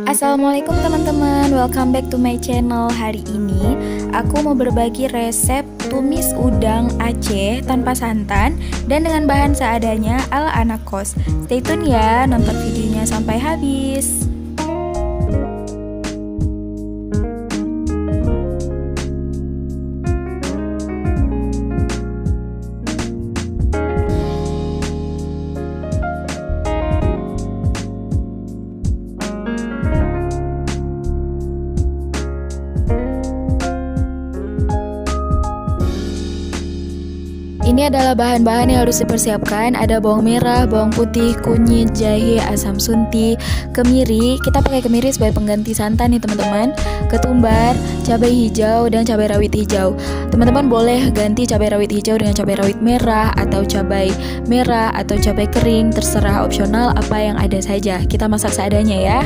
Assalamualaikum teman-teman, welcome back to my channel. Hari ini aku mau berbagi resep tumis udang Aceh tanpa santan dan dengan bahan seadanya ala anak kos. Stay tune ya, nonton videonya sampai habis. Ini adalah bahan-bahan yang harus dipersiapkan. Ada bawang merah, bawang putih, kunyit, jahe, asam sunti, kemiri. Kita pakai kemiri sebagai pengganti santan nih teman-teman. Ketumbar, cabai hijau, dan cabai rawit hijau. Teman-teman boleh ganti cabai rawit hijau dengan cabai rawit merah atau cabai merah atau cabai kering. Terserah, opsional apa yang ada saja. Kita masak seadanya ya.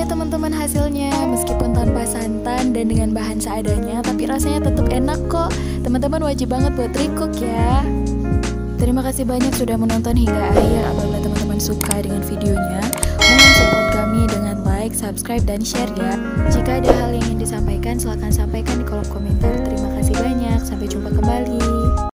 Teman-teman, hasilnya meskipun tanpa santan dan dengan bahan seadanya, tapi rasanya tetap enak kok. Teman-teman wajib banget buat recook ya. Terima kasih banyak sudah menonton hingga akhir. Apabila teman-teman suka dengan videonya, mohon support kami dengan like, subscribe, dan share ya. Jika ada hal yang ingin disampaikan, silahkan sampaikan di kolom komentar. Terima kasih banyak, sampai jumpa kembali.